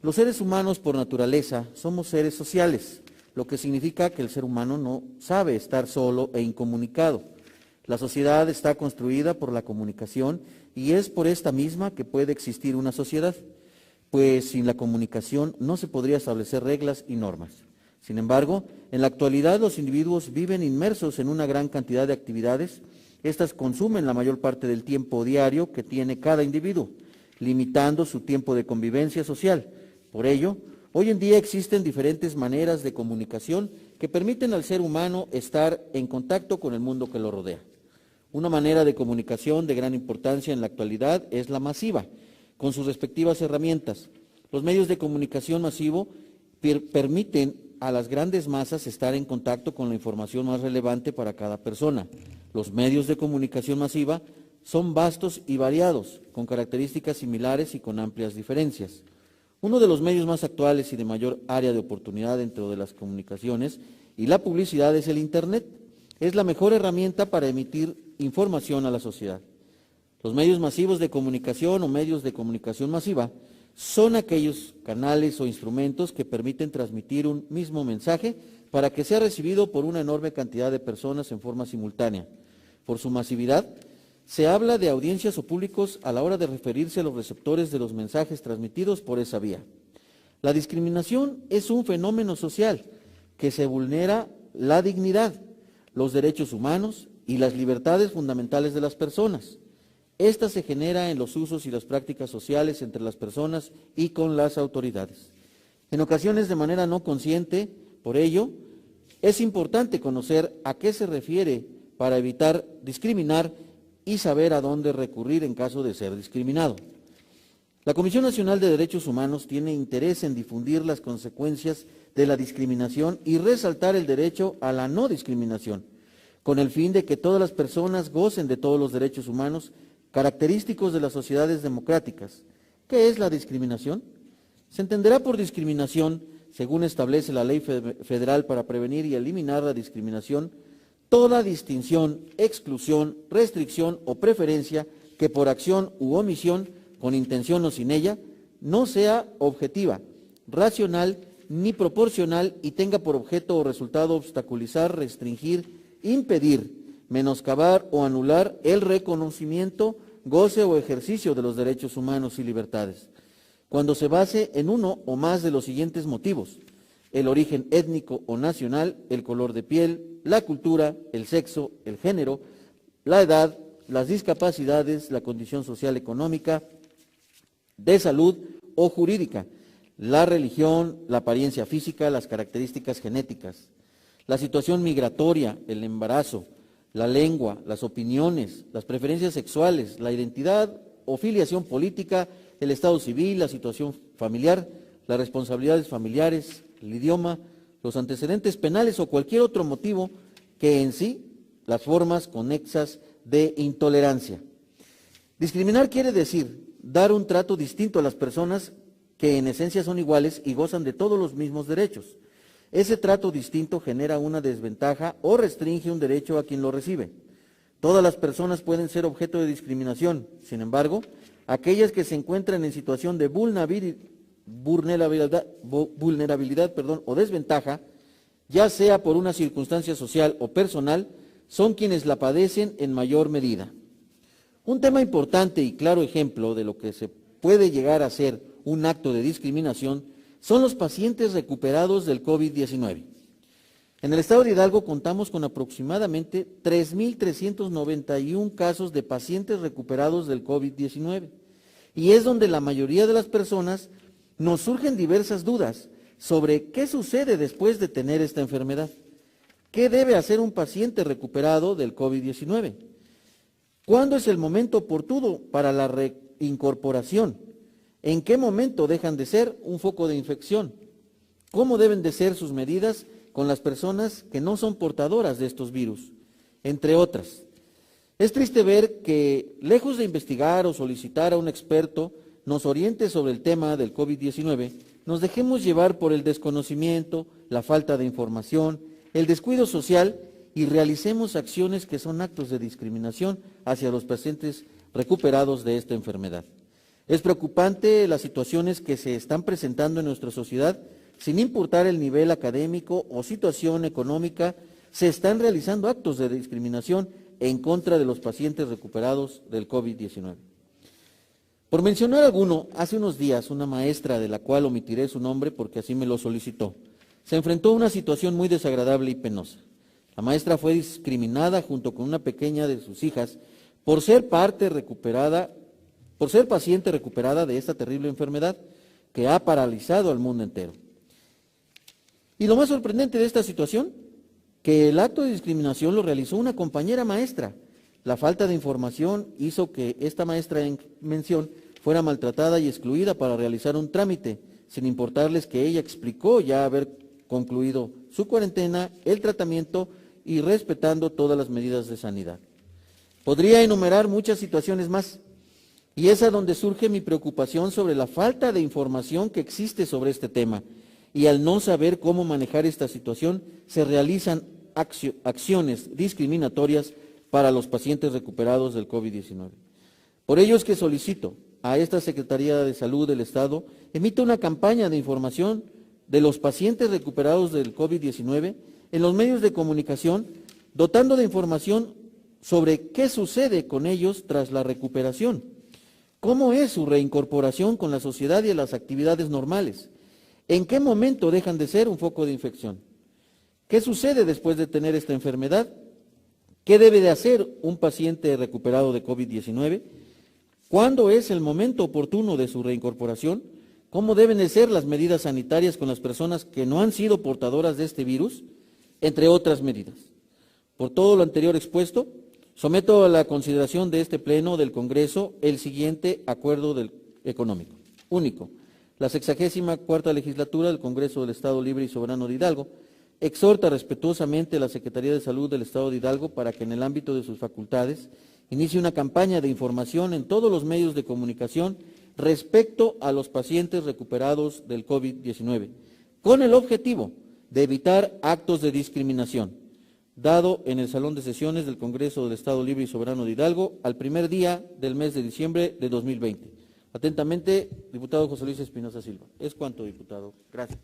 Los seres humanos por naturaleza somos seres sociales, lo que significa que el ser humano no sabe estar solo e incomunicado. La sociedad está construida por la comunicación y es por esta misma que puede existir una sociedad, pues sin la comunicación no se podría establecer reglas y normas. Sin embargo, en la actualidad los individuos viven inmersos en una gran cantidad de actividades. Estas consumen la mayor parte del tiempo diario que tiene cada individuo, limitando su tiempo de convivencia social. Por ello, hoy en día existen diferentes maneras de comunicación que permiten al ser humano estar en contacto con el mundo que lo rodea. Una manera de comunicación de gran importancia en la actualidad es la masiva, con sus respectivas herramientas. Los medios de comunicación masivo permiten a las grandes masas estar en contacto con la información más relevante para cada persona. Los medios de comunicación masiva son vastos y variados, con características similares y con amplias diferencias. Uno de los medios más actuales y de mayor área de oportunidad dentro de las comunicaciones y la publicidad es el Internet. Es la mejor herramienta para emitir información a la sociedad. Los medios masivos de comunicación o medios de comunicación masiva son aquellos canales o instrumentos que permiten transmitir un mismo mensaje para que sea recibido por una enorme cantidad de personas en forma simultánea. Por su masividad, se habla de audiencias o públicos a la hora de referirse a los receptores de los mensajes transmitidos por esa vía. La discriminación es un fenómeno social que se vulnera la dignidad, los derechos humanos y las libertades fundamentales de las personas. Esta se genera en los usos y las prácticas sociales entre las personas y con las autoridades. En ocasiones de manera no consciente, por ello, es importante conocer a qué se refiere para evitar discriminar y saber a dónde recurrir en caso de ser discriminado. La Comisión Nacional de Derechos Humanos tiene interés en difundir las consecuencias de la discriminación y resaltar el derecho a la no discriminación, con el fin de que todas las personas gocen de todos los derechos humanos característicos de las sociedades democráticas. ¿Qué es la discriminación? Se entenderá por discriminación, según establece la Ley Federal para prevenir y eliminar la discriminación, toda distinción, exclusión, restricción o preferencia que por acción u omisión, con intención o sin ella, no sea objetiva, racional ni proporcional y tenga por objeto o resultado obstaculizar, restringir, impedir, menoscabar o anular el reconocimiento, goce o ejercicio de los derechos humanos y libertades, cuando se base en uno o más de los siguientes motivos: el origen étnico o nacional, el color de piel, la cultura, el sexo, el género, la edad, las discapacidades, la condición social económica, de salud o jurídica, la religión, la apariencia física, las características genéticas, la situación migratoria, el embarazo, la lengua, las opiniones, las preferencias sexuales, la identidad o filiación política, el estado civil, la situación familiar, las responsabilidades familiares, el idioma, los antecedentes penales o cualquier otro motivo que en sí las formas conexas de intolerancia. Discriminar quiere decir dar un trato distinto a las personas que en esencia son iguales y gozan de todos los mismos derechos. Ese trato distinto genera una desventaja o restringe un derecho a quien lo recibe. Todas las personas pueden ser objeto de discriminación. Sin embargo, aquellas que se encuentran en situación de vulnerabilidad o desventaja, ya sea por una circunstancia social o personal, son quienes la padecen en mayor medida. Un tema importante y claro ejemplo de lo que se puede llegar a ser un acto de discriminación son los pacientes recuperados del COVID-19. En el estado de Hidalgo contamos con aproximadamente 3.391 casos de pacientes recuperados del COVID-19 y es donde la mayoría de las personas nos surgen diversas dudas sobre qué sucede después de tener esta enfermedad. ¿Qué debe hacer un paciente recuperado del COVID-19? ¿Cuándo es el momento oportuno para la reincorporación? ¿En qué momento dejan de ser un foco de infección? ¿Cómo deben de ser sus medidas con las personas que no son portadoras de estos virus? Entre otras. Es triste ver que, lejos de investigar o solicitar a un experto nos oriente sobre el tema del COVID-19, nos dejemos llevar por el desconocimiento, la falta de información, el descuido social y realicemos acciones que son actos de discriminación hacia los pacientes recuperados de esta enfermedad. Es preocupante las situaciones que se están presentando en nuestra sociedad, sin importar el nivel académico o situación económica, se están realizando actos de discriminación en contra de los pacientes recuperados del COVID-19. Por mencionar alguno, hace unos días una maestra, de la cual omitiré su nombre porque así me lo solicitó, se enfrentó a una situación muy desagradable y penosa. La maestra fue discriminada junto con una pequeña de sus hijas por ser paciente recuperada de esta terrible enfermedad que ha paralizado al mundo entero. Y lo más sorprendente de esta situación, que el acto de discriminación lo realizó una compañera maestra. La falta de información hizo que esta maestra en mención fuera maltratada y excluida para realizar un trámite, sin importarles que ella explicó ya haber concluido su cuarentena, el tratamiento y respetando todas las medidas de sanidad. Podría enumerar muchas situaciones más, y es a donde surge mi preocupación sobre la falta de información que existe sobre este tema, y al no saber cómo manejar esta situación, se realizan acciones discriminatorias para los pacientes recuperados del COVID-19. Por ello es que solicito a esta Secretaría de Salud del Estado emita una campaña de información de los pacientes recuperados del COVID-19 en los medios de comunicación, dotando de información sobre qué sucede con ellos tras la recuperación, cómo es su reincorporación con la sociedad y a las actividades normales, en qué momento dejan de ser un foco de infección, qué sucede después de tener esta enfermedad, qué debe de hacer un paciente recuperado de COVID-19, cuándo es el momento oportuno de su reincorporación, cómo deben de ser las medidas sanitarias con las personas que no han sido portadoras de este virus, entre otras medidas. Por todo lo anterior expuesto, someto a la consideración de este Pleno del Congreso el siguiente acuerdo económico. Único, la 64ª legislatura del Congreso del Estado Libre y Soberano de Hidalgo exhorta respetuosamente a la Secretaría de Salud del Estado de Hidalgo para que en el ámbito de sus facultades inicie una campaña de información en todos los medios de comunicación respecto a los pacientes recuperados del COVID-19, con el objetivo de evitar actos de discriminación, dado en el Salón de Sesiones del Congreso del Estado Libre y Soberano de Hidalgo al primer día del mes de diciembre de 2020. Atentamente, diputado José Luis Espinosa Silva. Es cuanto, diputado. Gracias.